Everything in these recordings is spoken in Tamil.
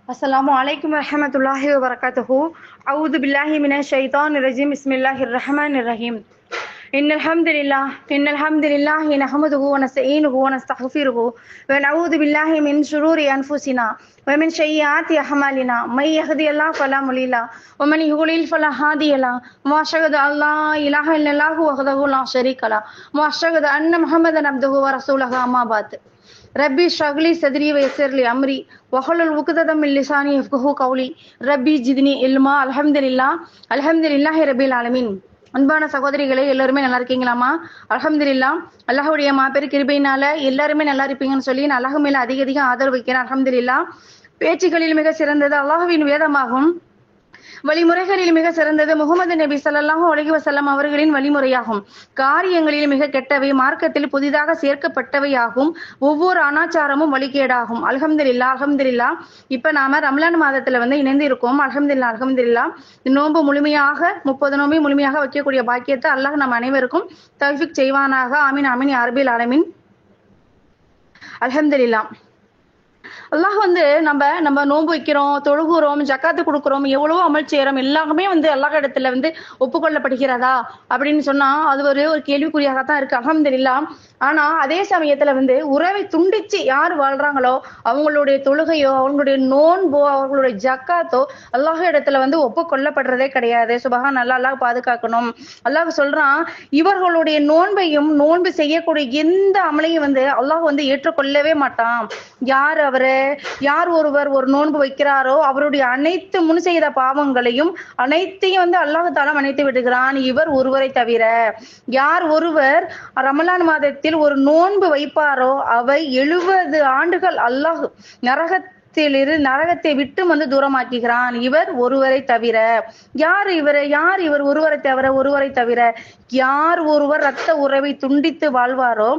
अस्सलामु अलैकुम रहमतुल्लाहि व बरकातुहू। अऊज़ु बिल्लाहि मिनश शैतानिर रजीम। बिस्मिल्लाहिर रहमानिर रहीम। इन्नल हम्दुलिल्लाहि नहमदुहु व नस्तईनुहु व नस्तगफिरुहु व नऊज़ु बिल्लाहि मिन शुरूरि अनफुसिना व मिन सय्यिआति अअमालिना। मै यहदिहिल्लाहु फला मुदिल्ल लहु व मन युद्लिल फला हादिय लहु। व अशहदु अल्ला इलाहा इल्लल्लाहु वहदहु ला शरीका लहु व अशहदु अन्ना मुहम्मदन अब्दुहु व रसूलुहु। अम्मा बाद। रब्बी ஷ்ரஹ்லி சத்ரி வயஸ்ஸிர்லி அம்ரி வஹலுல் உக்ததம் மின் லிசானி யஃப்கஹு கௌலி ரப்பி ஜித்னி இல்மா. அல்ஹம்துலில்லாஹி ரப்பில் ஆலமீன். அன்பான சகோதரிகளே, எல்லாருமே நல்லா இருக்கீங்களாமா? அல்ஹம்துலில்லாஹ். அல்லாஹ்வுடைய மாபெரும் கிருபையினால எல்லாருமே நல்லா இருப்பீங்கன்னு சொல்லி நான் அல்லாஹ் மேல அதிக ஆதரவு வைக்கிறேன். அல்ஹம்துலில்லாஹ். பேச்சுகளில் மிக சிறந்தது அல்லாஹ்வின் வேதமாகும். வழிமுறைகளில் மிக சிறந்தது முகமது நபி ஸல்லல்லாஹு அலைஹி வஸல்லம் அவர்களின் வழிமுறையாகும். காரியங்களில் மிக கெட்டவை மார்க்கத்தில் புதிதாக சேர்க்கப்பட்டவையாகும். ஒவ்வொரு அனாச்சாரமும் வழிகேடாகும். அல்ஹம்துலில்லாஹ். இப்ப நாம ரமலான் மாதத்துல இணைந்து இருக்கோம். அல்ஹம்துலில்லாஹ். நோன்பு முழுமையாக 30 நோம்பை முழுமையாக வைக்கக்கூடிய பாக்கியத்தை அல்லாஹ் நம் அனைவருக்கும் தௌஃபீக் செய்வானாக. ஆமீன் ஆமீன் யா ரப்பில் ஆலமீன். அல்ஹம்துலில்லாஹ். அல்லாஹ் நம்ம நோன்பு வைக்கிறோம், தொழுகுறோம், ஜக்காத்து கொடுக்குறோம், எவ்வளவோ அமல் செய்யறோம், எல்லாமே அல்லாஹ் இடத்துல ஒப்புக்கொள்ளப்படுகிறதா அப்படின்னு சொன்னா அது ஒரு கேள்விக்குறியாகத்தான் இருக்கு. அல்ஹம்துலில்லாஹ். ஆனா அதே சமயத்துல உறவை துண்டிச்சு யார் வாழ்றாங்களோ அவங்களுடைய தொழுகையோ அவங்களுடைய நோன்போ அவங்களுடைய ஜக்காத்தோ அல்லாஹ் இடத்துல ஒப்புக்கொள்ளப்படுறதே கிடையாது. சுபஹான் அல்லாஹ். அல்லாஹ் பாதுகாக்கணும். அல்லாஹ் சொல்றான், இவர்களுடைய நோன்பையும் நோன்பு செய்யக்கூடிய எந்த அமலையும் அல்லாஹ் ஏற்றுக்கொள்ளவே மாட்டான். யார் ஒருவர் ஒரு நோன்பு வைக்கிறாரோ அவருடைய அனைத்து முன் செய்த பாவங்களையும் அனைத்தையும் அல்லாஹ் தஆலா மன்னித்து விடுகிறான், இவர் ஒருவரை தவிர. யார் ஒருவர் ரமலான் மாதத்தில் ஒரு நோன்பு வைப்பாரோ அவை 70 ஆண்டுகள் அல்லாஹ் நரகத்தை விட்டு தூரமாக்குகிறான், இவர் ஒருவரை தவிர. யார் இவர் ஒருவரை தவிர யார் ஒருவர் இரத்த உறவை துண்டித்து வாழ்வாரோ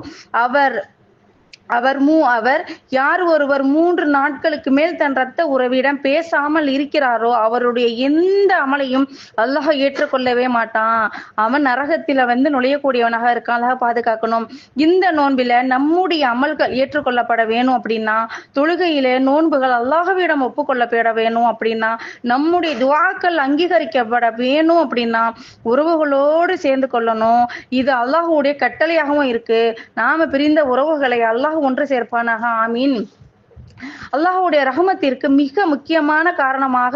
அவர் யார் ஒருவர் 3 நாட்களுக்கு மேல் தன் இரத்த உறவிடம் பேசாமல் இருக்கிறாரோ அவருடைய எந்த அமலையும் அல்லாஹ் ஏற்றுக்கொள்ளவே மாட்டான். அவன் நரகத்தில நுழையக்கூடியவனாக இருக்கான். அல்லாஹ் பாதுகாக்கணும். இந்த நோன்பில நம்முடைய அமல்கள் ஏற்றுக்கொள்ளப்பட வேணும் அப்படின்னா, தொழுகையில நோன்புகள் அல்லாஹ்விடம் ஒப்புக்கொள்ளப்பட வேணும் அப்படின்னா, நம்முடைய துஆக்கள் அங்கீகரிக்கப்பட வேணும் அப்படின்னா உறவுகளோடு சேர்ந்து கொள்ளணும். இது அல்லாஹ்வுடைய கட்டளையாகவும் இருக்கு. நாம பிரிந்த உறவுகளை அல்லாஹ் ஒன்று சேர்ப்பானாக. ஆமீன். அல்லாஹ்வுடைய ரஹமத்திற்கு மிக முக்கியமான காரணமாக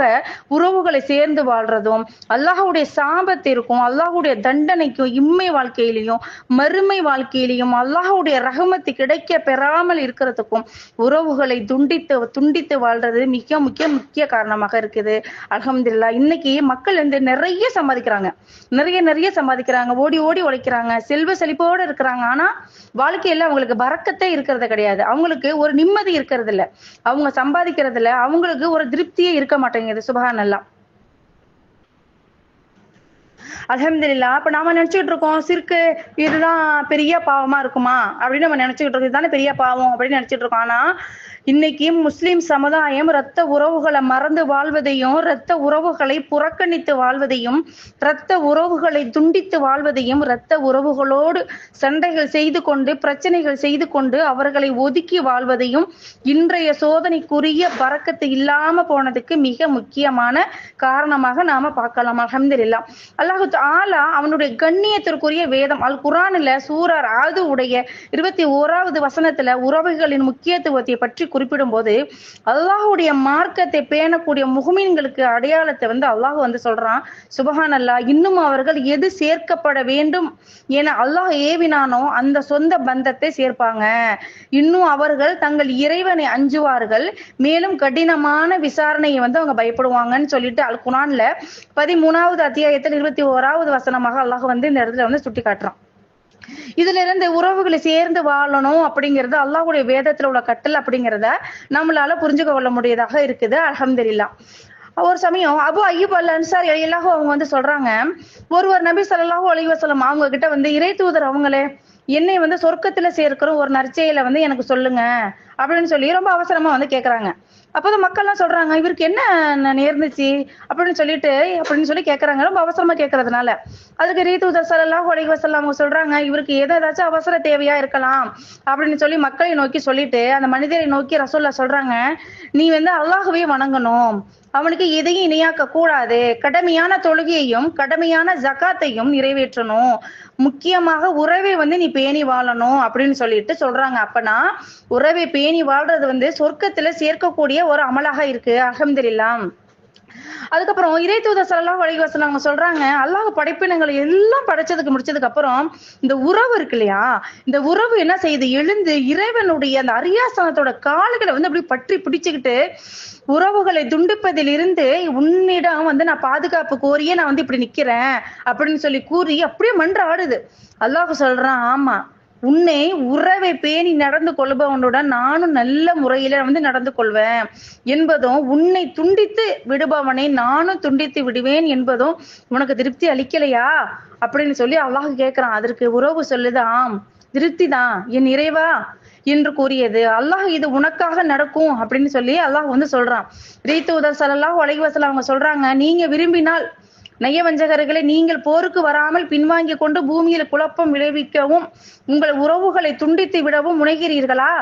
உறவுகளை சேர்ந்து வாழ்றதும், அல்லாஹ்வுடைய சாபத்திற்கும் அல்லாஹ்வுடைய தண்டனைக்கும் இம்மை வாழ்க்கையிலையும் மறுமை வாழ்க்கையிலையும் அல்லாஹ்வுடைய ரஹமத்து கிடைக்க பெறாமல் இருக்கிறதுக்கும் உறவுகளை துண்டித்து வாழ்றது மிக முக்கிய காரணமாக இருக்குது. அல்ஹம்துலில்லாஹ். இன்னைக்கு மக்கள் நிறைய சம்பாதிக்கிறாங்க, ஓடி உழைக்கிறாங்க, செல்வ செழிப்போடு இருக்கிறாங்க. ஆனா வாழ்க்கையில அவங்களுக்கு பரக்கத்தே இருக்கிறது கிடையாது. அவங்களுக்கு ஒரு நிம்மதி இருக்கிறது இல்ல. அவங்க சம்பாதிக்கிறதுல அவங்களுக்கு ஒரு திருப்தியே இருக்க மாட்டேங்குது. சுப்ஹானல்லாஹ். அல்ஹம்துலில்லாஹ். அப்ப நாம நினைச்சுக்கிட்டு இருக்கோம் சிறுக்கு இதுதான் பெரிய பாவமா இருக்குமா அப்படின்னு நம்ம நினைச்சுக்கிட்டு இருக்கோம். இதுதானே பெரிய பாவம் அப்படின்னு நினைச்சிட்டு இருக்கோம். ஆனா இன்னைக்கு முஸ்லிம் சமுதாயம் இரத்த உறவுகளை மறந்து வாழ்வதையும், இரத்த உறவுகளை புறக்கணித்து வாழ்வதையும், இரத்த உறவுகளை துண்டித்து வாழ்வதையும், இரத்த உறவுகளோடு சண்டைகள் செய்து கொண்டு பிரச்சனைகள் செய்து கொண்டு அவர்களை ஒதுக்கி வாழ்வதையும் இன்றைய சோதனைக்குரிய பரக்கத்து இல்லாம போனதுக்கு மிக முக்கியமான காரணமாக நாம பார்க்கலாம். அல்ஹம்துலில்லாஹ். அல்லாஹ் தஆலா அவனுடைய கண்ணியத்திற்குரிய வேதம் அல் குர்ஆன்ல சூரா ஆது உடைய 21வது வசனத்துல உறவுகளின் முக்கியத்துவத்தை பற்றி குறிப்பிடும் போது அல்லாஹ்வுடைய மார்க்கத்தை பேணக்கூடிய முஹ்மின்களுக்கு அடையாளத்தை அல்லாஹ் சொல்றான். சுப்ஹானல்லாஹ். இன்னும் அவர்கள் எது சேர்க்கப்பட வேண்டும் என அல்லாஹ் ஏவினானோ அந்த சொந்த பந்தத்தை சேர்ப்பாங்க. இன்னும் அவர்கள் தங்கள் இறைவனை அஞ்சுவார்கள், மேலும் கடினமான விசாரணையை அவங்க பயப்படுவாங்கன்னு சொல்லிட்டு அல் குர்ஆன்ல 13வது அத்தியாயத்தில் 21வது வசனமாக அல்லாஹ் இந்த இடத்துல சுட்டி காட்டுறான். இதுல இருந்து உறவுகளை சேர்ந்து வாழணும் அப்படிங்கறது அல்லாஹ்வுடைய வேதத்துல உள்ள கட்டளை அப்படிங்கறத நம்மளால புரிஞ்சுக்க கொள்ள முடியதாக இருக்குது. அல்ஹம்துலில்லாஹ். ஒரு சமயம் அபு அய்யூப் அல் அன்சாரி ரலியல்லாஹு அவங்க சொல்றாங்க, ஒருவர் நபி ஸல்லல்லாஹு அலைஹி வஸல்லம் அவங்க கிட்ட இறை தூதர் அவங்களே என்னை சொர்க்கத்துல சேர்க்கிற ஒரு நற்செயலை எனக்கு சொல்லுங்க அப்படின்னு சொல்லி ரொம்ப அவசரமா கேக்குறாங்க. அப்போதான் மக்கள்லாம் சொல்றாங்க, இவருக்கு என்ன நேர்ந்துச்சு அப்படின்னு சொல்லி கேட்கறாங்க. ரொம்ப அவசரமா கேட்கறதுனால. அதுக்கு ரீதூதர் ஸல்லல்லாஹு அலைஹி வஸல்லம் அவங்க சொல்றாங்க, இவருக்கு ஏதாச்சும் அவசர தேவையா இருக்கலாம் அப்படின்னு சொல்லி மக்களை நோக்கி சொல்லிட்டு அந்த மனிதரை நோக்கி ரசூலுல்லாஹ் சொல்றாங்க, நீ அல்லாஹ்வே வணங்கணும், அவனுக்கு எதையும் இணையாக்க கூடாது, கடமையான தொழுகையையும் கடமையான ஜகாத்தையும் நிறைவேற்றணும், முக்கியமாக உறவை நீ பேணி வாழணும் அப்படின்னு சொல்லிட்டு சொல்றாங்க. அப்பனா உறவை பேணி வாழ்றது சொர்க்கத்துல சேர்க்கக்கூடிய ஒரு அமலாக இருக்கு. அல்ஹம்துலில்லாஹ். அதுக்கப்புறம் இறை தூதர் ஸல்லல்லாஹு அலைஹி வஸல்லம் அவங்க சொல்றாங்க, அல்லாஹ் படைப்பினங்களை எல்லாம் படைச்சதுக்கு முடிச்சதுக்கு அப்புறம் இந்த உறவு இருக்கு இல்லையா, இந்த உறவு என்ன செய்யுது, எழுந்து இறைவனுடைய அந்த அரியாசனத்தோட கால்களை அப்படி பற்றி பிடிச்சுக்கிட்டு உறவுகளை துண்டிப்பதில் இருந்து உன்னிடம் நான் பாதுகாப்பு கோரியே நான் இப்படி நிக்கிறேன் அப்படின்னு சொல்லி கூறி அப்படியே மன்றாடுது. அல்லாஹ் சொல்றான், ஆமா, உன்னை உறவை பேணி நடந்து கொள்பவனுடன் நானும் நல்ல முறையில நடந்து கொள்வேன் என்பதும், உன்னை துண்டித்து விடுபவனை நானும் துண்டித்து விடுவேன் என்பதும் உனக்கு திருப்தி அளிக்கலையா அப்படின்னு சொல்லி அல்லாஹ் கேட்கிறான். அதற்கு உறவு சொல்லுது, ஆம், திருப்தி தான் என் இறைவா என்று கூறியது. அல்லாஹ் இது உனக்காக நடக்கும் அப்படின்னு சொல்லி அல்லாஹ் சொல்றான். ரீதூதர் ஸல்லல்லாஹு அலைஹி வஸல்லம் அவங்க சொல்றாங்க, நீங்க விரும்பினால் நயவஞ்சகர்களை நீங்கள் போருக்கு வராமல் பின்வாங்கி கொண்டு பூமியில் குழப்பம் விளைவிக்கவும் உங்கள் உறவுகளை துண்டித்து விடவும் முனைகிறீர்களா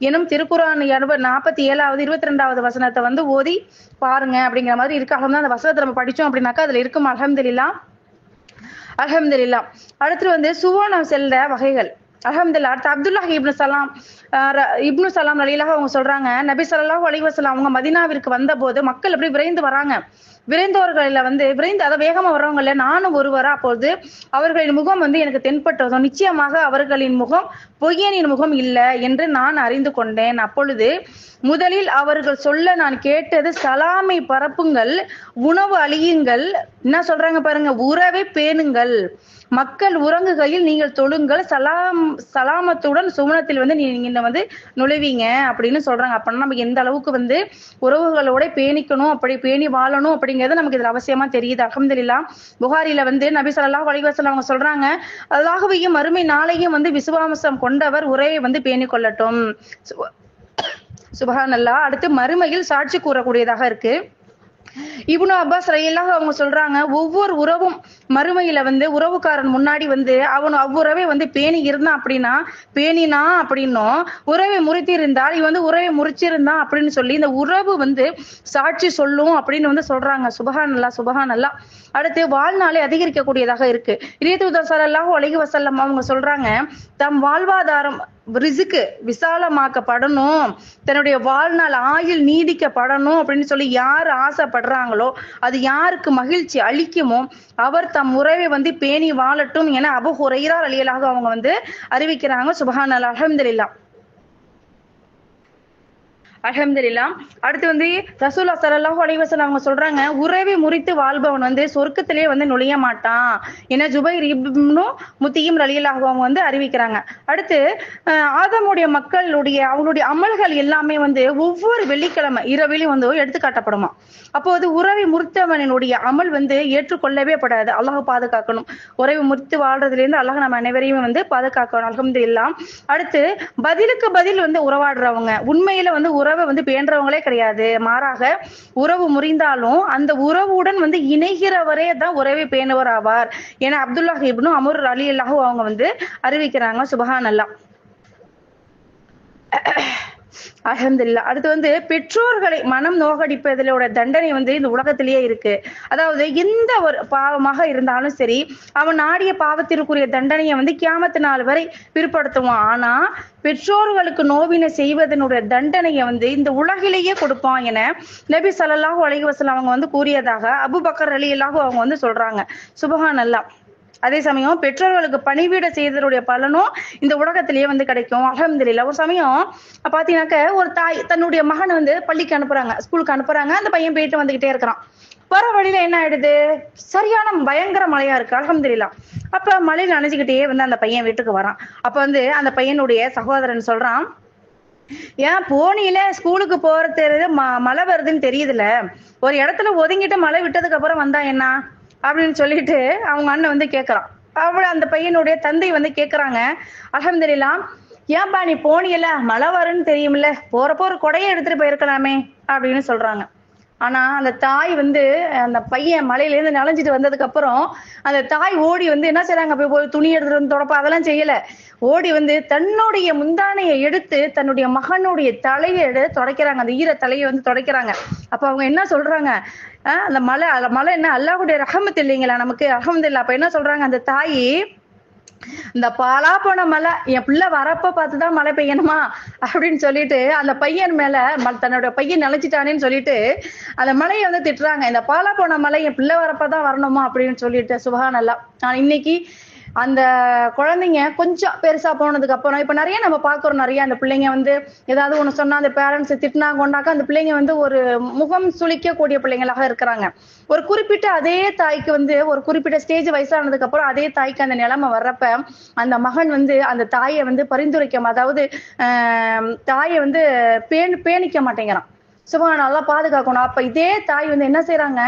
எனும் திருக்குர்ஆன் 47வது 22வது வசனத்தை ஓதி பாருங்க அப்படிங்கிற மாதிரி இருக்காக. அந்த வசனத்தை நம்ம படிச்சோம் அப்படின்னாக்கா அதுல இருக்கும். அல்ஹம்துலில்லாஹ். அல்ஹம்துலில்லாஹ். அடுத்து சுவனம் செல்ற வகைகள். அல்ஹம்துலில்லாஹ். அடுத்து அப்துல்லாஹ் இப்னு சலாம் ரலியல்லாஹு அவங்க சொல்றாங்க, நபி ஸல்லல்லாஹு அலைஹி வஸல்லம் அவங்க மதீனாவிற்கு வந்த போது மக்கள் அப்படி விரைந்து வராங்க. விரைந்தவர்கள விரைந்து அதை வேகமா வர்றவங்கல்ல நானும் ஒருவரா. அப்போது அவர்களின் முகம் எனக்கு தென்பட்டதும் நிச்சயமாக அவர்களின் முகம் பொய்யனின் முகம் இல்லை என்று நான் அறிந்து கொண்டேன். அப்பொழுது முதலில் அவர்கள் சொல்ல நான் கேட்டது, சலாமை பரப்புங்கள், உணவு அழியுங்கள், என்ன சொல்றாங்க பாருங்க, உறவை பேணுங்கள், மக்கள் உறங்குகையில் நீங்கள் தொழுங்கள், சலாமத்துடன் சுவனத்தில் நீங்க நுழைவீங்க அப்படின்னு சொல்றாங்க. அப்படின்னா நமக்கு எந்த அளவுக்கு உறவுகளோட பேணிக்கணும், அப்படி பேணி வாழணும் அப்படிங்கிறது நமக்கு இதுல அவசியமா தெரியுது. அல்ஹம்துலில்லாஹ். புகாரில நபி ஸல்லல்லாஹு அலைஹி வஸல்லம் அவங்க சொல்றாங்க, அல்லாஹ்வையும் மறுமை நாளையும் விசுவாசம் கொண்டவர் உறவை பேணி கொள்ளட்டும். சுப்ஹானல்லாஹ். அடுத்து மறுமையில் சாட்சி கூறக்கூடியதாக இருக்கு. இப்னு அப்பாஸ் ரலியல்லாஹு அவங்க சொல்றாங்க, ஒவ்வொரு உறவும் மறுமையில உறவுக்காரன் முன்னாடி அவன் அவ்வுறவை பேணி இருந்தான் அப்படின்னா பேணினா அப்படின்னும், உறவை முறித்தி இருந்தால் இவன் உறவை முறிச்சிருந்தான் அப்படின்னு சொல்லி இந்த உறவு சாட்சி சொல்லும் அப்படின்னு சொல்றாங்க. சுப்ஹானல்லாஹ், சுப்ஹானல்லாஹ். அடுத்து வாழ்நாளை அதிகரிக்கக்கூடியதாக இருக்கு. இறைத்தூதர் ஸல்லல்லாஹு அலைஹி வஸல்லம் அவங்க சொல்றாங்க, தம் வாழ்வாதாரம் ரிஸ்க் விசாலமாக்கப்படணும், தன்னுடைய வாழ்நாள் ஆயுள் நீடிக்கப்படணும் அப்படின்னு சொல்லி யார் ஆசைப்படுறாங்களோ, அது யாருக்கு மகிழ்ச்சி அளிக்குமோ அவர் தம் உறவை பேணி வாழட்டும் என அபூ ஹுரைரா ரலியல்லாஹு அவங்க அறிவிக்கிறாங்க. சுப்ஹானல்லாஹ். அல்ஹம்துலில்லாஹ். அல்ஹம்துலில்லாஹ். அடுத்து ரசூலுல்லாஹ் ஸல்லல்லாஹு அலைஹி வஸல்லம் அவங்க சொல்றாங்க, உறவை முறித்து வாழ்பவன் சொர்க்கத்திலே நுழைய மாட்டான் என ஜுபைர் இப்னு முத்தீம் ரலியல்லாஹு அவங்க அறிவிக்கிறாங்க. அடுத்து ஆதமுடைய மக்களுடைய அவங்களுடைய அமல்கள் எல்லாமே ஒவ்வொரு வெள்ளிக்கிழமை இரவிலும் எடுத்து காட்டப்படுமா. அப்போது உறவை முறித்தவனுடைய அமல் ஏற்றுக்கொள்ளவே படாது. அல்லாஹ் பாதுகாக்கணும். உறவை முறித்து வாழ்றதுல இருந்து அல்லாஹ் நம்ம அனைவரையும் பாதுகாக்கணும். அல்ஹம்துலில்லாஹ். அடுத்து பதிலுக்கு பதில் உறவாடுறவங்க உண்மையில உறவை பேன்றவங்களே கிடையாது. மாறாக உறவு முறிந்தாலும் அந்த உறவுடன் இணைகிறவரே தான் உறவை பேணுவர் ஆவார் என அப்துல்லாஹ் இப்னு அம்ர் ரலியல்லாஹு அவங்க அறிவிக்கிறாங்க. சுப்ஹானல்லாஹ். அல்ஹம்துலில்லாஹ். அடுத்து பெற்றோர்களை மனம் நோகடிப்பதோட தண்டனை இந்த உலகத்திலேயே இருக்கு. அதாவது எந்த ஒரு பாவமாக இருந்தாலும் சரி, அவன் நாடிய பாவத்திற்குரிய தண்டனையை கியாமத் நாள் வரை பிற்படுத்துவான். ஆனா பெற்றோர்களுக்கு நோவினை செய்வதனுடைய தண்டனையை இந்த உலகிலேயே கொடுப்பான் என நபி ஸல்லல்லாஹு அலைஹி வஸல்லம் அவங்க கூறியதாக அபூபக்கர் ரலியல்லாஹு அவங்க சொல்றாங்க. சுப்ஹானல்லாஹ். அதே சமயம் பெற்றோர்களுக்கு பணிவிட செய்ததுடைய பலனும் இந்த உலகத்திலேயே கிடைக்கும். அல்ஹம்துலில்லாஹ். ஒரு சமயம் பாத்தீங்கன்னாக்க ஒரு தாய் தன்னுடைய மகனை பள்ளிக்கு அனுப்புறாங்க, ஸ்கூலுக்கு அனுப்புறாங்க. அந்த பையன் போயிட்டு வந்துகிட்டே இருக்கிறான். வர வழியில என்ன ஆயிடுது, சரியான பயங்கர மழையா இருக்கு. அல்ஹம்துலில்லாஹ். அப்ப மழையில நனைஞ்சுக்கிட்டே அந்த பையன் வீட்டுக்கு வரான். அப்ப அந்த பையனுடைய சகோதரன் சொல்றான், ஏன் போனியில ஸ்கூலுக்கு போறது மழை வருதுன்னு தெரியுதுல, ஒரு இடத்துல ஒதுங்கிட்டு மழை விட்டதுக்கு அப்புறம் வந்தா என்ன அப்படின்னு சொல்லிட்டு அவங்க அண்ணன் கேட்கறான். அவள அந்த பையனுடைய தந்தை கேட்கறாங்க. அல்ஹம்துலில்லாஹ். ஏன்பா நீ போனியல, மழை வரும்னு தெரியுமில்ல, போறப்போ ஒரு கொடையை எடுத்துட்டு போயிருக்கலாமே அப்படின்னு சொல்றாங்க. ஆனா அந்த தாய் வந்து அந்த பையன் மலையில இருந்து நனைஞ்சிட்டு வந்ததுக்கு அப்புறம் அந்த தாய் ஓடி வந்து என்ன செய்றாங்க, போய் துணி எடுத்துட்டு வந்து தொடப்ப அதெல்லாம் செய்யல. ஓடி வந்து தன்னுடைய முந்தானையை எடுத்து தன்னுடைய மகனுடைய தலையை துடைக்கிறாங்க, அந்த ஈர தலையை வந்து துடைக்கிறாங்க. அப்ப அவங்க என்ன சொல்றாங்க, அந்த மலை என்ன அல்லாஹ்வுடைய ரஹமத் இல்லைங்களா நமக்கு, அல்ஹம்துலில்லாஹ். அப்ப என்ன சொல்றாங்க அந்த தாயி, இந்த பாலா போன மழை என் பிள்ளை வரப்ப பார்த்துதான் மழை பெய்யணுமா அப்படின்னு சொல்லிட்டு அந்த பையன் மேல தன்னோட பையன் நினைச்சிட்டானேன்னு சொல்லிட்டு அந்த மலையை வந்து திட்டுறாங்க. இந்த பாலா போன மழை என் பிள்ளை வரப்பதான் வரணுமா அப்படின்னு சொல்லிட்டு. சுபஹானல்லாஹ். நான் இன்னைக்கு அந்த குழந்தைங்க கொஞ்சம் பெருசா போனதுக்கு அப்புறம் இப்ப நிறைய நம்ம பாக்குறோம், நிறைய அந்த பிள்ளைங்க வந்து ஏதாவது ஒண்ணு சொன்னா அந்த பேரண்ட்ஸ் திட்டினா கொண்டாக்க அந்த பிள்ளைங்க வந்து ஒரு முகம் சுளிக்க கூடிய பிள்ளைங்களாக இருக்கிறாங்க. ஒரு குறிப்பிட்ட அதே தாய்க்கு வந்து ஒரு குறிப்பிட்ட ஸ்டேஜ் வயசானதுக்கு அப்புறம் அதே தாய்க்கு அந்த நிலைமை வர்றப்ப அந்த மகன் வந்து அந்த தாயை வந்து பரிந்துரைக்க, அதாவது தாயை வந்து பேணிக்க மாட்டேங்கிறான். சுபஹானல்லாஹ், பாதுகாக்கணும். அப்ப இதே தாய் வந்து என்ன செய்யறாங்க,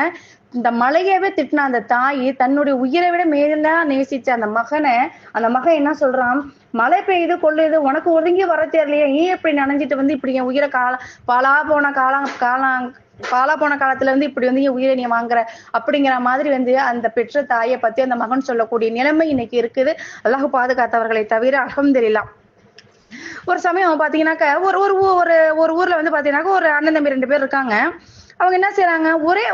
இந்த மலையவே திட்டின அந்த தாய் தன்னுடைய உயிரை விட மேல நேசிச்ச அந்த மகன் என்ன சொல்றான், மழை பெய்யுது கொள்ளுது, உனக்கு ஒதுங்கி வர தெரியலையே, ஏன் இப்படி நனைஞ்சிட்டு வந்து இப்படி என் உயிரை பாலா போன காலத்துல இருந்து இப்படி வந்து என் உயிரை நீ வாங்குற அப்படிங்கிற மாதிரி வந்து அந்த பெற்ற தாயை பத்தி அந்த மகன் சொல்லக்கூடிய நிலைமை இன்னைக்கு இருக்குது. அல்லாஹ் பாதுகாத்தவர்களை தவிர அல்ஹம்துலில்லாஹ். ஒரு சமயம் பாத்தீங்கன்னாக்க ஒரு ஒரு ஊர்ல வந்து பாத்தீங்கன்னாக்க ஒரு அண்ணன் தம்பி 2 பேர் இருக்காங்க. அவங்க என்ன செய்யறாங்க, ஒரே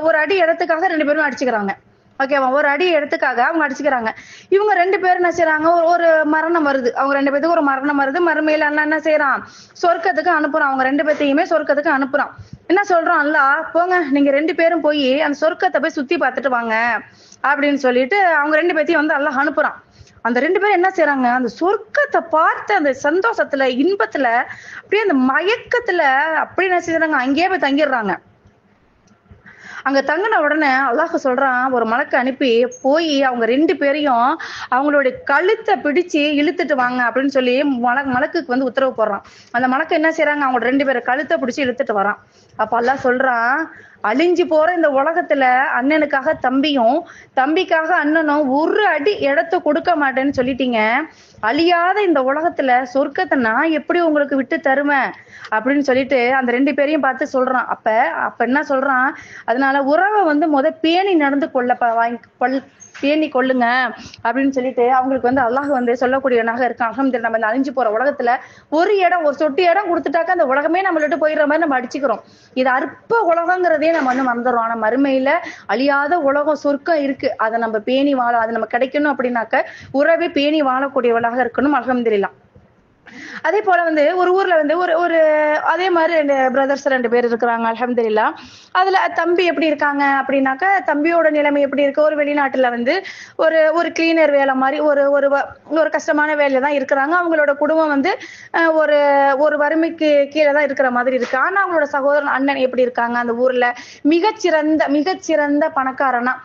ஒரு அடி இடத்துக்காக 2 பேரும் அடிச்சுக்கிறாங்க. ஓகேவா, ஒரு அடி இடத்துக்காக அவங்க அடிச்சுக்கிறாங்க. இவங்க 2 பேரும் என்ன செய்யறாங்க, ஒரு மரணம் வருது, அவங்க 2 பேத்துக்கும் ஒரு மரணம் வருது. மறுமையில அண்ணா என்ன செய்யறான், சொர்க்கத்துக்கு அனுப்புறான், அவங்க 2 பேத்தையுமே சொர்க்கத்துக்கு அனுப்புறான். என்ன சொல்றான் அல்லாஹ், போங்க நீங்க 2 பேரும் போய் அந்த சொர்க்கத்தை போய் சுத்தி பார்த்துட்டு வாங்க அப்படின்னு சொல்லிட்டு அவங்க 2 பேத்தையும் வந்து அல்லாஹ் அனுப்புறான். அந்த 2 பேரும் என்ன செய்யறாங்க, அந்த சொர்க்கத்தை பார்த்து அந்த சந்தோஷத்துல இன்பத்துல அப்படியே அந்த மயக்கத்துல அப்படி என்ன செய்யறாங்க, அங்கேயே போய் தங்கிடுறாங்க. அங்க தங்கின உடனே அல்லாஹ் சொல்றான், ஒரு மலக்கு அனுப்பி போய் அவங்க 2 பேரையும் அவங்களுடைய கழுத்தை பிடிச்சு இழுத்துட்டு வாங்க அப்படின்னு சொல்லி மலக்குக்கு வந்து உத்தரவு போடுறான். அந்த மலக்கு என்ன செய்யறாங்க, அவங்க 2 பேரை கழுத்தை பிடிச்சு இழுத்துட்டு வரான். அப்ப அல்லாஹ் சொல்றான், அழிஞ்சு போற இந்த உலகத்துல அண்ணனுக்காக தம்பியும் தம்பிக்காக அண்ணனும் ஒரு அடி இடத்த கொடுக்க மாட்டேன்னு சொல்லிட்டீங்க, அழியாத இந்த உலகத்துல சொர்க்கத்தை நான் எப்படி உங்களுக்கு விட்டு தருவேன் அப்படின்னு சொல்லிட்டு அந்த 2 பேரையும் பார்த்து சொல்றான். அப்ப என்ன சொல்றான், அதனால உறவை வந்து பேணி நடந்து பேணி கொள்ளுங்க அப்படின்னு சொல்லிட்டு அவங்களுக்கு வந்து அல்லாஹ் வந்து சொல்லக்கூடியவனாக இருக்கான். அல்ஹம்துலில்லாஹ். நம்ம இந்த அழிஞ்சு போற உலகத்துல ஒரு சொட்டு இடம் கொடுத்துட்டாக்க அந்த உலகமே நம்ம விட்டு போயிடுற மாதிரி நம்ம அடிச்சுக்கிறோம். இது அற்ப உலகங்கிறதே நம்ம வந்து மறந்துடுறோம். ஆனா மறுமையில அழியாத உலகம் சொர்க்கம் இருக்கு, அதை நம்ம பேணி அது நம்ம கிடைக்கணும் அப்படின்னாக்க உறவை பேணி வாழக்கூடியவளாக இருக்கணும். அல்ஹம்துலில்லாஹ். அதே போல வந்து ஒரு ஊர்ல வந்து ஒரு அதே மாதிரி 2 பிரதர்ஸ் 2 பேர் இருக்கிறாங்க. அல்ஹம்துலில்லாஹ். அதுல தம்பி எப்படி இருக்காங்க அப்படின்னாக்க, தம்பியோட நிலைமை எப்படி இருக்கு, ஒரு வெளிநாட்டுல வந்து ஒரு கிளீனர் வேலை மாதிரி ஒரு கஷ்டமான வேலையில தான் இருக்கிறாங்க. அவங்களோட குடும்பம் வந்து ஒரு வறுமைக்கு கீழே தான் இருக்கிற மாதிரி இருக்கு. ஆனா அவங்களோட சகோதரன் அண்ணன் எப்படி இருக்காங்க, அந்த ஊர்ல மிகச்சிறந்த பணக்காரனா,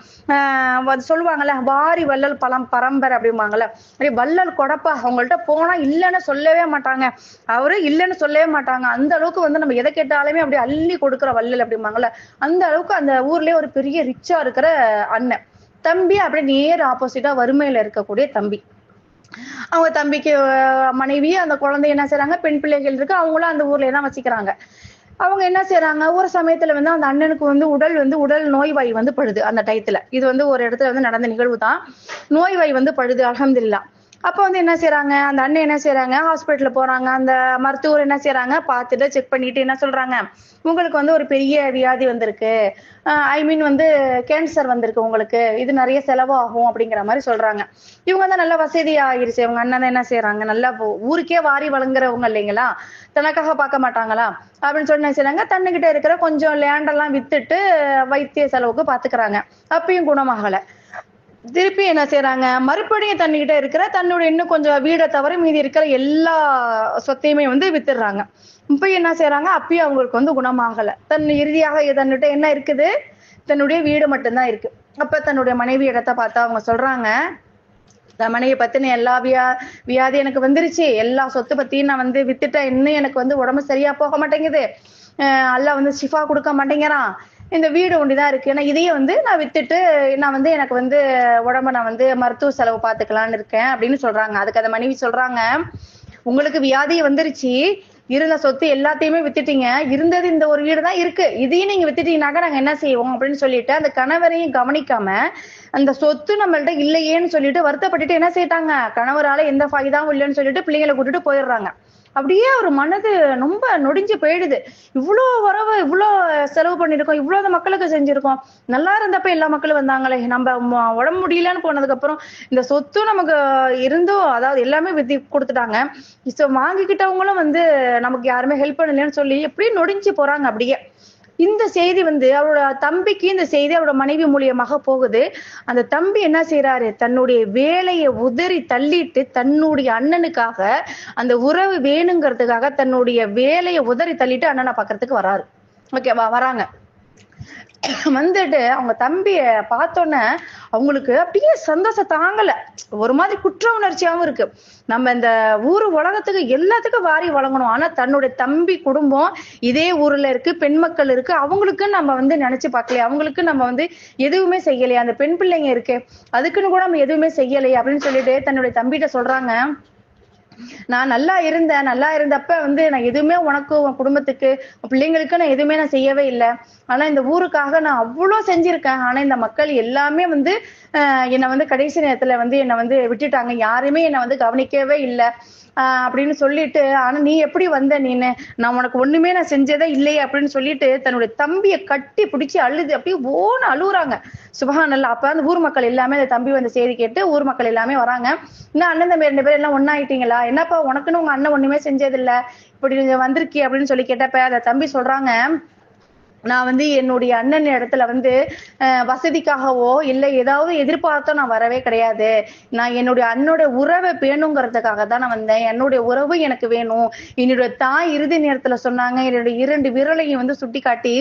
சொல்லுவாங்கல்ல வாரி வள்ளல் பரம்பரை அப்படிம்பாங்கல்ல, அப்படியே வள்ளல் கொடப்பா, அவங்கள்ட்ட போனா இல்லைன்னு சொல்லவே மாட்டாங்க, அவரு இல்லைன்னு சொல்லவே மாட்டாங்க. அந்த அளவுக்கு வந்து நம்ம எதை கேட்டாலுமே அப்படியே அள்ளி கொடுக்குற வள்ளல் அப்படிம்பாங்கல்ல, அந்த அளவுக்கு அந்த ஊர்லயே ஒரு பெரிய ரிச்சா இருக்கிற அண்ணன். தம்பி அப்படியே நேர் ஆப்போசிட்டா வறுமையில இருக்கக்கூடிய தம்பி. அவங்க தம்பிக்கு மனைவி, அந்த குழந்தை என்ன செய்யறாங்க, பெண் பிள்ளைகள் இருக்கு, அவங்களும் அந்த ஊர்லயே தான் வச்சுக்கிறாங்க. அவங்க என்ன செய்யறாங்க, ஒரு சமயத்துல வந்து அந்த அண்ணனுக்கு வந்து உடல் நோய்வாய் வந்து படுது. அந்த டயத்துல இது வந்து ஒரு இடத்துல வந்து நடந்த நிகழ்வு தான். நோய்வாய் வந்து படுது. அல்ஹம்துலில்லாஹ். அப்ப வந்து என்ன செய்யறாங்க, அந்த அண்ணன் என்ன செய்யறாங்க, ஹாஸ்பிட்டல் போறாங்க. அந்த மருத்துவர் என்ன செய்யறாங்க, பார்த்துட்டு செக் பண்ணிட்டு என்ன சொல்றாங்க, உங்களுக்கு வந்து ஒரு பெரிய வியாதி வந்திருக்கு, வந்து கேன்சர் வந்திருக்கு உங்களுக்கு, இது நிறைய செலவாகும் அப்படிங்கிற மாதிரி சொல்றாங்க. இவங்க தான் நல்ல வசதி ஆகிருச்சு. இவங்க அண்ணன் தான் என்ன செய்யறாங்க, நல்லா ஊருக்கே வாரி வழங்குறவங்க இல்லைங்களா, தனக்காக பார்க்க மாட்டாங்களா அப்படின்னு சொல்லி என்ன செய்யறாங்க, தன்னுகிட்ட இருக்கிற கொஞ்சம் லேண்டெல்லாம் வித்துட்டு வைத்திய செலவுக்கு பாத்துக்கிறாங்க. அப்பயும் குணமாகல. திருப்பி என்ன செய்யறாங்க, மறுபடியும் தன்னிகிட்ட இருக்கிற தன்னுடைய இன்னும் கொஞ்சம் வீடை தவிர மீதி இருக்கிற எல்லா சொத்தையுமே வந்து வித்துடுறாங்க. இப்ப என்ன செய்யறாங்க, அப்பயும் அவங்களுக்கு வந்து குணமாகல. இறுதியாக தன்னுகிட்ட என்ன இருக்குது, தன்னுடைய வீடு மட்டும்தான் இருக்கு. அப்ப தன்னுடைய மனைவி இடத்தை பார்த்தா அவங்க சொல்றாங்க, மனைவி பத்தின எல்லா வியாதி எனக்கு வந்துருச்சு, எல்லா சொத்து பத்தியும் நான் வந்து வித்துட்டேன், இன்னும் எனக்கு வந்து உடம்பு சரியா போக மாட்டேங்குது, அல்லாஹ் வந்து ஷிஃபா கொடுக்க மாட்டேங்கிறான், இந்த வீடு ஒண்டிதான் இருக்கு, ஏன்னா இதையே வந்து நான் வித்துட்டு நான் வந்து எனக்கு வந்து உடம்ப நான் வந்து மருத்துவ செலவு பார்த்துக்கலான்னு இருக்கேன் அப்படின்னு சொல்றாங்க. அதுக்கு அந்த மனைவி சொல்றாங்க, உங்களுக்கு வியாதி வந்துருச்சு, இருந்த சொத்து எல்லாத்தையுமே வித்துட்டீங்க, இருந்தது இந்த ஒரு வீடு தான் இருக்கு, இதையும் நீங்க வித்துட்டீங்கன்னாக்க நாங்க என்ன செய்வோம் அப்படின்னு சொல்லிட்டு அந்த கணவரையும் கவனிக்காம அந்த சொத்து நம்மள்ட்ட இல்லையேன்னு சொல்லிட்டு வருத்தப்பட்டுட்டு என்ன செய்தாங்க, கணவரால எந்த ஃபாய்தாவும் இல்லைன்னு சொல்லிட்டு பிள்ளைங்களை கூட்டிட்டு போயிடுறாங்க. அப்படியே ஒரு மனது ரொம்ப நொடிஞ்சு போயிடுது. இவ்வளோ வரவு, இவ்வளோ செலவு பண்ணிருக்கோம், இவ்வளவு மக்களுக்கு செஞ்சிருக்கோம், நல்லா இருந்தப்ப எல்லா மக்களும் வந்தாங்களே, நம்ம உடம்பு முடியலன்னு போனதுக்கு அப்புறம் இந்த சொத்து நமக்கு இருந்தும் அதாவது எல்லாமே வித்தி கொடுத்துட்டாங்க, வாங்கிக்கிட்டவங்களும் வந்து நமக்கு யாருமே ஹெல்ப் பண்ணலன்னு சொல்லி எப்படி நொடிஞ்சு போறாங்க. அப்படியே இந்த செய்தி வந்து அவரோட தம்பிக்கு இந்த செய்தி அவரோட மனைவி மூலியமாக போகுது. அந்த தம்பி என்ன செய்யறாரு, தன்னுடைய வேலையை உதறி தள்ளிட்டு தன்னுடைய அண்ணனுக்காக அந்த உறவு வேணுங்கிறதுக்காக தன்னுடைய வேலையை உதறி தள்ளிட்டு அண்ணனை பாக்குறதுக்கு வராரு. ஓகேவா, வராங்க. வந்துட்டு அவங்க தம்பிய பார்த்தோன்னே அவங்களுக்கு அப்படியே சந்தோஷம் தாங்கல, ஒரு மாதிரி குற்ற உணர்ச்சியாவும் இருக்கு. நம்ம இந்த ஊரு உலகத்துக்கு எல்லாத்துக்கும் வாரி வழங்கணும், ஆனா தன்னுடைய தம்பி குடும்பம் இதே ஊர்ல இருக்கு, பெண் மக்கள் இருக்கு, அவங்களுக்கு நம்ம வந்து நினைச்சு பார்க்கலையே, அவங்களுக்கு நம்ம வந்து எதுவுமே செய்யலையே, அந்த பெண் பிள்ளைங்க இருக்கு அதுக்குன்னு கூட நம்ம எதுவுமே செய்யலையே அப்படின்னு சொல்லிட்டு தன்னுடைய தம்பிகிட்ட சொல்றாங்க, நான் நல்லா இருந்தப்ப வந்து நான் எதுவுமே உனக்கு உன் குடும்பத்துக்கு பிள்ளைங்களுக்கு நான் எதுவுமே நான் செய்யவே இல்லை, ஆனா இந்த ஊருக்காக நான் அவ்வளவு செஞ்சிருக்கேன், ஆனா இந்த மக்கள் எல்லாமே வந்து என்னை வந்து கடைசி நேரத்துல வந்து என்னை வந்து விட்டுட்டாங்க, யாருமே என்னை வந்து கவனிக்கவே இல்லை அப்படின்னு சொல்லிட்டு, ஆனா நீ எப்படி வந்த, நான் உனக்கு ஒண்ணுமே நான் செஞ்சதே இல்லையே அப்படின்னு சொல்லிட்டு தன்னுடைய தம்பியை கட்டி பிடிச்சி அழுது அப்படியே ஓன்னு அழுகுறாங்க. சுபஹானல்லாஹ். அப்ப அந்த ஊர் மக்கள் எல்லாமே அந்த தம்பி வந்த செய்தி கேட்டு ஊர் மக்கள் எல்லாமே வராங்க. இன்னும் அண்ணன் தம்பி 2 பேரும் எல்லாம் ஒன்னாயிட்டீங்களா, என்னப்பா உனக்குன்னு உங்க அண்ணன் ஒண்ணுமே செஞ்சது இல்ல, இப்படி வந்திருக்கி அப்படின்னு சொல்லி கேட்டப்ப அந்த தம்பி சொல்றாங்க, நான் வந்து என்னுடைய அண்ணன் இடத்துல வந்து வசதிக்காகவோ இல்லை ஏதாவது எதிர்பார்த்தோ நான் வரவே கிடையாது, நான் என்னுடைய அண்ணோட உறவை பேணுங்கிறதுக்காக தான் நான் வந்தேன், என்னுடைய உறவு எனக்கு வேணும். என்னுடைய தாய் இறுதி நேரத்துல சொன்னாங்க, என்னுடைய 2 விரலையும் வந்து சுட்டி காட்டி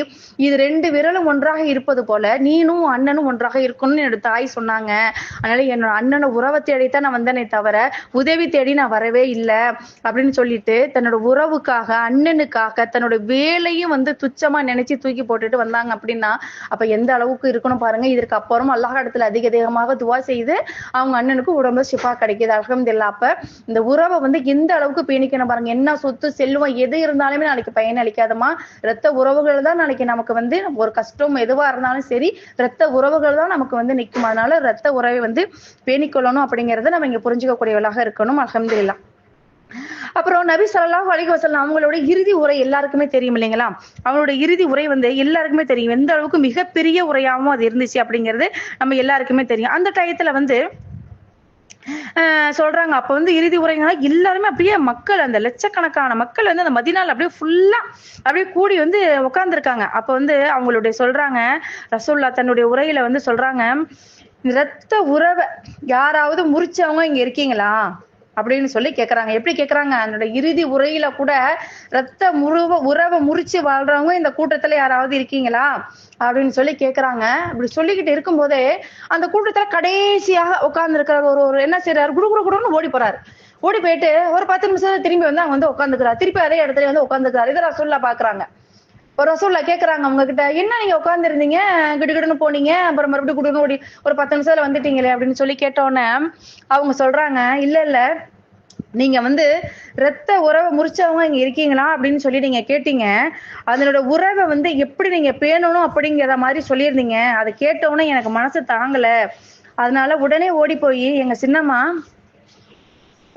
இது 2 விரலும் ஒன்றாக இருப்பது போல நீனும் அண்ணனும் ஒன்றாக இருக்கணும்னு என்னோட தாய் சொன்னாங்க, அதனால என்னோட அண்ணனோட உறவை தேடித்தான் நான் வந்தேனே தவிர உதவி தேடி நான் வரவே இல்லை அப்படின்னு சொல்லிட்டு தன்னோட உறவுக்காக அண்ணனுக்காக தன்னோட வேலையும் வந்து துச்சமா நினைச்சு தூக்கி போட்டுட்டு வந்தாங்க. அப்படின்னா அப்ப எந்த அளவுக்கு இருக்கணும் பாருங்க. இதற்கு அப்புறம் அல்லாஹ் இடத்துல அதிகமாக துவா செய்து அவங்க அண்ணனுக்கு உடம்பு ஷிஃபா கிடைக்குது, அல்ஹம்துலில்லாஹ். அப்ப இந்த உறவை வந்து எந்த அளவுக்கு பேணிக்கணும் பாருங்க. என்ன சொத்து செல்வம் எது இருந்தாலுமே நாளைக்கு பயன் அளிக்காதமா, ரத்த உறவுகள் தான் நாளைக்கு நமக்கு வந்து ஒரு கஷ்டம் எதுவா இருந்தாலும் சரி ரத்த உறவுகள் தான் நமக்கு வந்து நிற்கும். அதனால ரத்த உறவை வந்து பேணிக்கொள்ளணும் அப்படிங்கறத நம்ம இங்க புரிஞ்சுக்கக்கூடியவர்களாக இருக்கணும். அல்ஹம்துலில்லாஹ். அப்புறம் நபி ஸல்லல்லாஹு அலைஹி வஸல்லம் அவங்களோட இறுதி உரை எல்லாருக்குமே தெரியும் இல்லைங்களா, அவங்களோட இறுதி உரை வந்து எல்லாருக்குமே தெரியும் எந்த அளவுக்கு மிகப்பெரிய உரையாகவும் அது இருந்துச்சு அப்படிங்கிறது நம்ம எல்லாருக்குமே தெரியும். அந்த டயத்துல வந்து சொல்றாங்க, அப்ப வந்து இறுதி உரைங்க எல்லாருமே அப்படியே மக்கள் அந்த லட்சக்கணக்கான மக்கள் வந்து அந்த மதீனால அப்படியே ஃபுல்லா அப்படியே கூடி வந்து உட்கார்ந்துருக்காங்க. அப்ப வந்து அவங்களுடைய சொல்றாங்க, ரசூலுல்லாஹ் தன்னுடைய உரையில வந்து சொல்றாங்க, ரத்த உறவை யாராவது முறிச்சவங்க இங்க இருக்கீங்களா அப்படின்னு சொல்லி கேக்குறாங்க. எப்படி கேக்குறாங்க, அதனோட இறுதி உரையில கூட ரத்த உறவை முறிச்சு வாழ்றவங்க இந்த கூட்டத்துல யாராவது இருக்கீங்களா அப்படின்னு சொல்லி கேக்குறாங்க. அப்படி சொல்லிக்கிட்டு இருக்கும் போதே அந்த கூட்டத்துல கடைசியாக உட்கார்ந்து இருக்கிற ஒரு என்ன செய்யறாரு, குடுன்னு ஓடி போறாரு. ஓடி போயிட்டு ஒரு 10 நிமிஷம் திரும்பி வந்து அவங்க வந்து உட்காந்துக்கிறாரு, திருப்பி அதே இடத்துல வந்து உட்காந்துக்கிறாரு. இதை ரசூலுல்லாஹ் பாக்குறாங்க. ஒரு ரசூலுல்லாஹ் கேக்குறாங்க அவங்க கிட்ட, என்ன நீங்க உட்கார்ந்து இருந்தீங்க, கிடுகிடுன்னு போனீங்க, அப்புறம் மறுபடியும் குடுன்னு ஓடி ஒரு 10 நிமிஷத்துல வந்துட்டீங்களே அப்படின்னு சொல்லி கேட்டோன்னே அவங்க சொல்றாங்க, இல்ல நீங்க வந்து ரத்த உறவை முறிச்சவங்க இங்க இருக்கீங்களா அப்படின்னு சொல்லி நீங்க கேட்டீங்க, அதனோட உறவை வந்து எப்படி நீங்க பேணணும் அப்படிங்கிற மாதிரி சொல்லியிருந்தீங்க, அதை கேட்டோன்னே எனக்கு மனசு தாங்கல, அதனால உடனே ஓடி போய் எங்க சின்னம்மா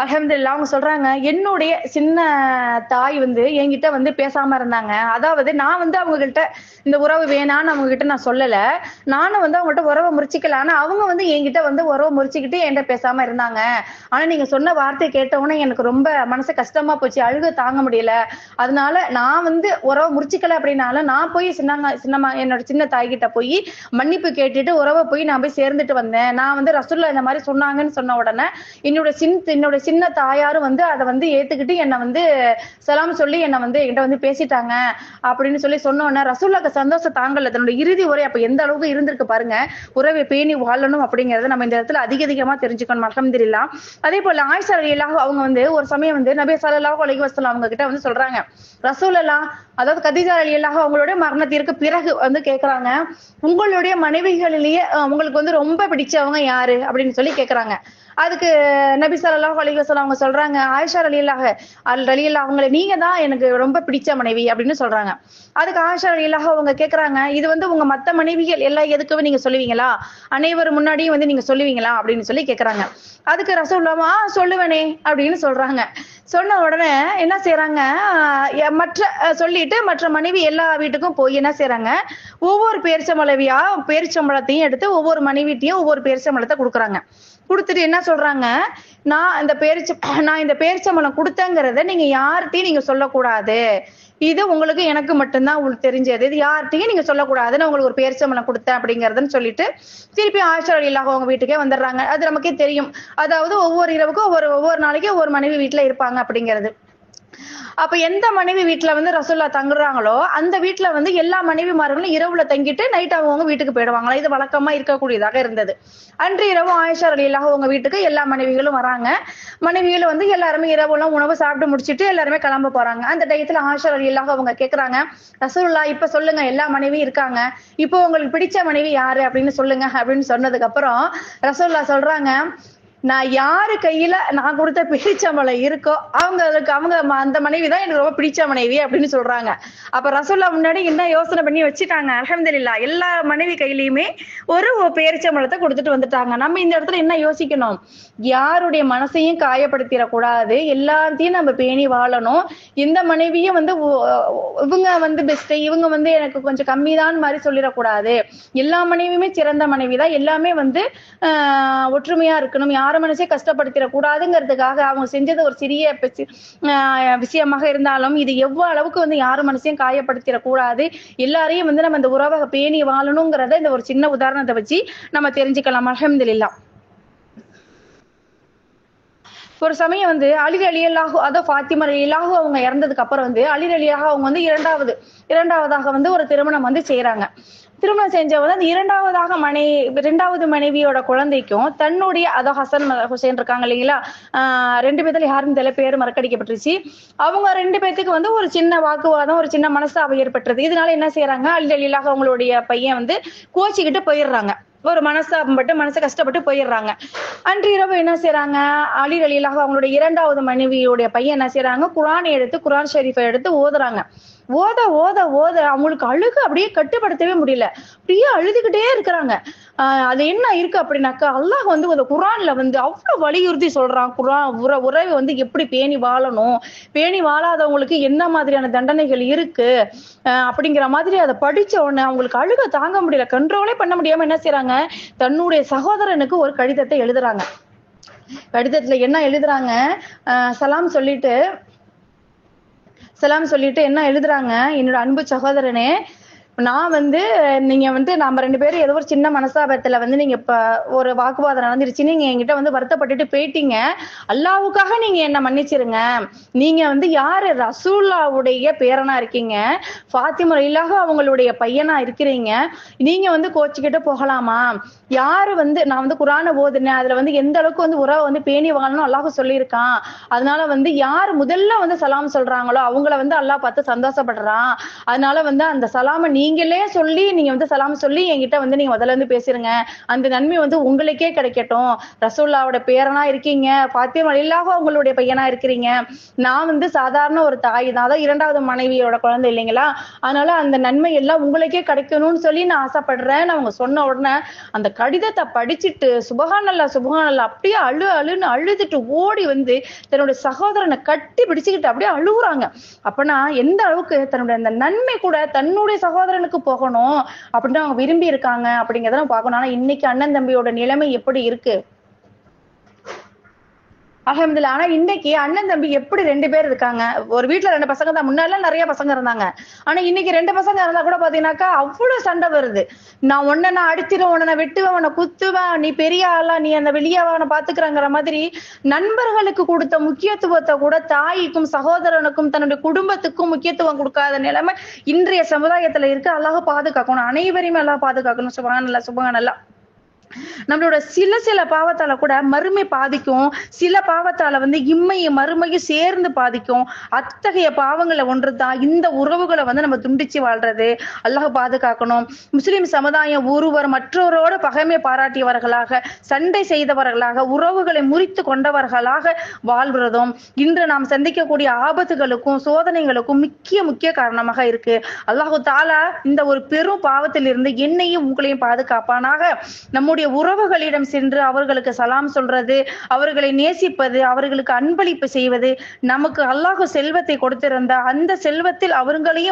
அல்ஹம்துலில்லாஹ் அவங்க சொல்றாங்க, என்னுடைய சின்ன தாய் வந்து என்கிட்ட வந்து பேசாம இருந்தாங்க, அதாவது நான் வந்து அவங்க கிட்ட இந்த உறவு வேணான்னு அவங்க கிட்ட நான் சொல்லல, நானும் வந்து அவங்கள்ட்ட உறவை முறிச்சிக்கல, ஆனா அவங்க வந்து என்கிட்ட வந்து உறவை முறிச்சுக்கிட்டு என்கிட்ட பேசாம இருந்தாங்க, ஆனா நீங்க சொன்ன வார்த்தை கேட்டவுடனே எனக்கு ரொம்ப மனசு கஷ்டமா போச்சு, அழுக தாங்க முடியல, அதனால நான் வந்து உறவை முறிச்சிக்கல அப்படின்னாலும் நான் போய் சின்னம்மா என்னோட சின்ன தாய்கிட்ட போய் மன்னிப்பு கேட்டுட்டு உறவை போய் நான் போய் சேர்ந்துட்டு வந்தேன், நான் வந்து ரசூலுல்லாஹ் இந்த மாதிரி சொன்னாங்கன்னு சொன்ன உடனே என்னோட சின்ன தாயாரும் வந்து அதை வந்து ஏத்துக்கிட்டு என்னை வந்து சலாம் சொல்லி என்னை வந்து என்கிட்ட வந்து பேசிட்டாங்க அப்படின்னு சொல்லி சொன்னோன்னே ரசூலுல்லாஹ்க்கு சந்தோஷம் தாங்கல. தன்னோட இறுதி உரை அப்ப எந்த அளவுக்கு இருந்திருக்கு பாருங்க. உறவை பேணி வாழணும் அப்படிங்கறத நம்ம இந்த இடத்துல அதிகமா தெரிஞ்சுக்கணும். அல்ஹம்துலில்லாஹ். அதே போல ஆயிஷா ரலியல்லாஹு அவங்க வந்து ஒரு சமயம் வந்து நபி ஸல்லல்லாஹு அலைஹி வஸல்லம் அவங்க கிட்ட வந்து சொல்றாங்க, ரசூலுல்லாஹ் அதாவது கதீஜா ரலியல்லாஹு அவங்களுடைய மரணத்திற்கு பிறகு வந்து கேக்குறாங்க, உங்களுடைய மனைவிகளிலேயே உங்களுக்கு வந்து ரொம்ப பிடிச்சவங்க யாரு அப்படின்னு சொல்லி கேக்குறாங்க. அதுக்கு நபி ஸல்லல்லாஹு அலைஹி வஸல்லம் அவங்க சொல்றாங்க, ஆயிஷா ரலியல்லாஹு அவங்களை நீங்க தான் எனக்கு ரொம்ப பிடிச்ச மனைவி அப்படின்னு சொல்றாங்க. அதுக்கு ஆயிஷா ரலியல்லாஹு அவங்க கேக்குறாங்க, இது வந்து உங்க மத்த மனைவிகள் எல்லாம் எதுக்குமே நீங்க சொல்லுவீங்களா, அனைவரும் முன்னாடியும் வந்து நீங்க சொல்லுவீங்களா அப்படின்னு சொல்லி கேக்குறாங்க. அதுக்கு ரசூலுல்லாஹ் சொல்லுவனே அப்படின்னு சொல்றாங்க. சொன்ன உடனே என்ன செய்யறாங்க, சொல்லிட்டு மற்ற மனைவி எல்லா வீட்டுக்கும் போய் என்ன செய்யறாங்க, ஒவ்வொரு பேரிச்சம்பழத்தையும் எடுத்து ஒவ்வொரு மனைவிட்டையும் ஒவ்வொரு பேரிச்சம்பழத்தை கொடுக்குறாங்க. கொடுத்துட்டு என்ன சொல்றாங்க, நான் இந்த பேரிச்சம்பழம் கொடுத்தேங்கிறத நீங்க யார்கிட்டயும் நீங்க சொல்லக்கூடாது, இது உங்களுக்கு எனக்கு மட்டும்தான் உங்களுக்கு தெரிஞ்சது, இது யார்கிட்டயும் நீங்க சொல்லக்கூடாது, நான் உங்களுக்கு ஒரு பேரிச்சம்பழம் கொடுத்தேன் அப்படிங்கறதுன்னு சொல்லிட்டு திருப்பி ஆயிஷா ரலியல்லாஹு அவங்க வீட்டுக்கே வந்துடுறாங்க. அது நமக்கே தெரியும். அதாவது ஒவ்வொரு இரவுக்கும் ஒவ்வொரு நாளைக்கும் ஒவ்வொரு மனைவி வீட்டுல இருப்பாங்க அப்படிங்கிறது. அப்ப எந்த மனைவி வீட்டுல வந்து ரசூல்லா தங்குறாங்களோ அந்த வீட்டுல வந்து எல்லா மனைவிமார்களும் இரவுல தங்கிட்டு நைட் அவங்க வீட்டுக்கு போயிடுவாங்களா. இது வழக்கமா இருக்கக்கூடியதாக இருந்தது. அன்று இரவு ஆயிஷா ரலியல்லாஹு அவங்க வீட்டுக்கு எல்லா மனைவிகளும் வராங்க. மனைவிகளும் வந்து எல்லாருமே இரவுலாம் உணவு சாப்பிட்டு முடிச்சிட்டு எல்லாருமே கிளம்ப போறாங்க. அந்த டயத்துல ஆயிஷா ரலியல்லாஹு அவங்க கேக்குறாங்க, ரசூலுல்லாஹ் இப்ப சொல்லுங்க, எல்லா மனைவியும் இருக்காங்க, இப்போ உங்களுக்கு பிடிச்ச மனைவி யாரு அப்படின்னு சொல்லுங்க அப்படின்னு சொன்னதுக்கு அப்புறம் ரசூலுல்லாஹ் சொல்றாங்க, நான் யாரு கையில நான் கொடுத்த பேரிச்சம்பழம் இருக்கோ அவங்க அந்த மனைவி தான் எனக்கு ரொம்ப பிடிச்ச மனைவி அப்படின்னு சொல்றாங்க. அப்ப ரசூலுல்லாஹ் முன்னாடி என்ன யோசனை பண்ணி வச்சுட்டாங்க. அல்ஹம்துலில்லாஹ் எல்லா மனைவி கையிலயுமே ஒரு பேரிச்சம்பழத்தை கொடுத்துட்டு வந்துட்டாங்க. நம்ம இந்த இடத்துல என்ன யோசிக்கணும், யாருடைய மனசையும் காயப்படுத்திடக்கூடாது, எல்லாத்தையும் நம்ம பேணி வாழணும். எந்த மனைவியும் வந்து இவங்க வந்து பெஸ்ட், இவங்க வந்து எனக்கு கொஞ்சம் கம்மிதான் மாதிரி சொல்லிடக்கூடாது. எல்லா மனைவியுமே சிறந்த மனைவிதான், எல்லாமே வந்து ஒற்றுமையா இருக்கணும், யார மனசே கஷ்டப்படுத்திடக் கூடாதுங்கிறதுக்காக அவங்க செஞ்சது ஒரு சிறிய விஷயமாக இருந்தாலும் இது எவ்வளவு அளவுக்கு வந்து யாரும் மனசையும் காயப்படுத்திடக் கூடாது, எல்லாரையும் வந்து நம்ம இந்த உறவை பேணி வாழணுங்கிறத இந்த ஒரு சின்ன உதாரணத்தை வச்சு நம்ம தெரிஞ்சுக்கலாம். அல்ஹம்துலில்லாஹ். ஒரு சமயம் வந்து அலி ரலியல்லாஹு அதாவது ஃபாத்திமா ரலியல்லாஹு அவங்க இறந்ததுக்கு அப்புறம் வந்து அலி ரலியல்லாஹு அவங்க வந்து இரண்டாவதாக வந்து ஒரு திருமணம் வந்து செய்யறாங்க. திருமணம் செஞ்சவங்க அந்த இரண்டாவது மனைவியோட குழந்தைக்கும் தன்னுடைய அதாவது ஹசன் ஹுசைன் இருக்காங்க இல்லைங்களா, 2 பேத்துல யாரும் தெரியல, பேரு மறக்கடிக்கப்பட்டுருச்சு. அவங்க 2 பேத்துக்கு வந்து ஒரு சின்ன வாக்குவாதம், ஒரு சின்ன மனஸ்தாபம் ஏற்பட்டது. இதனால என்ன செய்யறாங்க, அலி ரலியல்லாஹு அவங்களுடைய பையன் வந்து கோச்சிக்கிட்டு போயிடுறாங்க. ஒரு மனசு கஷ்டப்பட்டு போயிடுறாங்க. அன்று இரவு என்ன செய்யறாங்க, அலி ரலியல்லாஹு அவங்களுடைய இரண்டாவது மனைவியுடைய பையன் என்ன செய்யறாங்க, குர்ஆன் ஷரீஃபை எடுத்து ஓதுறாங்க. ஓத அவங்களுக்கு அழுக அப்படியே கட்டுப்படுத்தவே முடியல, அப்படியே அழுதுகிட்டே இருக்கிறாங்க. அது என்ன இருக்கு அப்படின்னாக்கா, அல்லாஹ் வந்து அந்த குர்ஆன்ல வந்து அவ்வளவு வலியுறுத்தி சொல்றான், உறவை வந்து எப்படி பேணி வாழணும், பேணி வாழாதவங்களுக்கு என்ன மாதிரியான தண்டனைகள் இருக்கு அப்படிங்கிற மாதிரி அதை படிச்ச உடனே அவங்களுக்கு அழுக தாங்க முடியல, கண்ட்ரோலே பண்ண முடியாம என்ன செய்யறாங்க, தன்னுடைய சகோதரனுக்கு ஒரு கடிதத்தை எழுதுறாங்க. கடிதத்துல என்ன எழுதுறாங்க, சலாம் சொல்லிட்டு என்ன எழுதுறாங்க, என்னோட அன்பு சகோதரனே, நான் வந்து நீங்க வந்து நம்ம 2 பேரும் ஏதோ ஒரு சின்ன மனசாபத்துல வந்து நீங்க இப்ப ஒரு வாக்குவாதம் நடந்துருச்சு, நீங்க என்கிட்ட வந்து வருத்தப்பட்டுட்டு போயிட்டீங்க, அல்லாஹ்வுக்காக நீங்க என்ன மன்னிச்சிருங்க. நீங்க வந்து யாரு, ரசூலுல்லாஹ்வுடைய பேரனா இருக்கீங்க, ஃபாத்திமா ரலியல்லாஹு அவங்களுடைய பையனா இருக்கிறீங்க, நீங்க வந்து கோச்சிக்கிட்டு போகலாமா, யாரு வந்து நான் வந்து குர்ஆனை ஓதுனேன், அதுல வந்து எந்த அளவுக்கு வந்து உறவை வந்து பேணி வாழணும் அல்லாஹ் சொல்லியிருக்கான், அதனால வந்து யாரு முதல்ல வந்து சலாம் சொல்றாங்களோ அவங்கள வந்து அல்லாஹ் பார்த்து சந்தோஷப்படுறான், அதனால வந்து அந்த சலாம நீங்களே சொல்லி நீங்க வந்து சலாம் சொல்லி என்கிட்ட வந்து நீங்க முதல்ல வந்து பேசிருங்க, அந்த நன்மை வந்து உங்களுக்கே கிடைக்கட்டும், ரசூலுல்லாஹ்வோட பேரனா இருக்கீங்க, ஃபாத்திமா ரலியல்லாஹு அவங்களுடைய பையனா இருக்கிறீங்க, நான் வந்து சாதாரண ஒரு தாய் தான், அதாவது இரண்டாவது மனைவியோட குழந்தை இல்லைங்களா, அதனால அந்த நன்மை எல்லாம் உங்களுக்கே கிடைக்கணும்னு சொல்லி நான் ஆசைப்படுறேன்னு அவங்க சொன்ன உடனே அந்த கடிதத்தை படிச்சுட்டு சுபஹானல்லாஹ் அப்படியே அழுன்னு அழுதுட்டு ஓடி வந்து தன்னுடைய சகோதரனை கட்டி பிடிச்சுக்கிட்டு அப்படியே அழுகுறாங்க. அப்பனா எந்த அளவுக்கு தன்னுடைய அந்த நன்மை கூட தன்னுடைய சகோதரனுக்கு போகணும் அப்படின்னு அவங்க விரும்பி இருக்காங்க அப்படிங்கிறத பார்க்கணும். ஆனா இன்னைக்கு அண்ணன் தம்பியோட நிலைமை எப்படி இருக்கு, அல்ஹம்துலில்லாஹ். ஆனா இன்னைக்கு அண்ணன் தம்பி எப்படி 2 பேர் இருக்காங்க, ஒரு வீட்டுல 2 பசங்க தான், முன்னாடிலாம் நிறைய பசங்க இருந்தாங்க, ஆனா இன்னைக்கு 2 பசங்க இருந்தா கூட பாத்தீங்கன்னாக்கா அவ்வளவு சண்டை வருது. நான் அடிச்சிருவேன், உன்னை வெட்டுவேன், உன்னை குத்துவேன், நீ பெரிய ஆளா, நீ அந்த வெளியவனை பாத்துக்கிறங்கிற மாதிரி நண்பர்களுக்கு கொடுத்த முக்கியத்துவத்தை கூட தாய்க்கும் சகோதரனுக்கும் தன்னுடைய குடும்பத்துக்கும் முக்கியத்துவம் கொடுக்காத நிலைமை இன்றைய சமுதாயத்துல இருக்கு. அல்லாஹ் பாதுகாக்கணும், அனைவரையுமே அல்லாஹ் பாதுகாக்கணும். சுப்ஹானல்லாஹ். நம்மளோட சில பாவத்தால கூட மறுமை பாதிக்கும், சில பாவத்தால இம்மையும் மறுமையும் சேர்ந்து பாதிக்கும். அத்தகைய பாவங்களை ஒன்றுதான் இந்த உறவுகளை நம்ம துண்டிச்சு வாழ்றது. அல்லாஹ் பாதுகாக்கணும். முஸ்லிம் சமுதாயம் ஒருவர் மற்றவரோட பகைமை பாராட்டியவர்களாக, சண்டை செய்தவர்களாக, உறவுகளை முறித்து கொண்டவர்களாக வாழ்வதும் இன்று நாம் சந்திக்கக்கூடிய ஆபத்துகளுக்கும் சோதனைகளுக்கும் முக்கிய காரணமாக இருக்கு. அல்லாஹு தாலா இந்த ஒரு பெரும் பாவத்தில் இருந்து என்னையும் உங்களையும் பாதுகாப்பானாக. நம்முடைய உறவுகளிடம் சென்று அவர்களுக்கு சலாம் சொல்றது, அவர்களை நேசிப்பது, அவர்களுக்கு அன்பளிப்பு செய்வது, நமக்கு அல்லாஹ் செல்வத்தை கொடுத்திருந்த அந்த செல்வத்தில் அவர்களையும்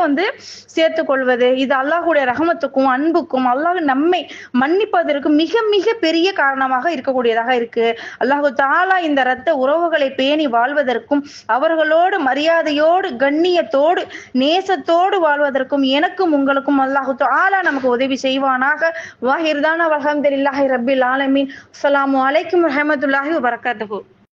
சேர்த்துக் கொள்வது, இது அல்லாஹுடைய ரஹமத்துக்கும் அன்புக்கும் அல்லாஹ் நம்மை மன்னிப்பதற்கு மிக பெரிய காரணமாக இருக்கக்கூடியதாக இருக்கு. அல்லாஹு தாலா இந்த இரத்த உறவுகளை பேணி வாழ்வதற்கும் அவர்களோடு மரியாதையோடு கண்ணியத்தோடு நேசத்தோடு வாழ்வதற்கும் எனக்கும் உங்களுக்கும் அல்லாஹு தாலா நமக்கு உதவி செய்வானாக. வாஹிர்தானா வல்ஹம்துலில்லாஹி ரப்பில் ஆலமீன். அஸ்ஸலாமு அலைக்கும் வரஹ்மத்துல்லாஹி வபரகாத்துஹு.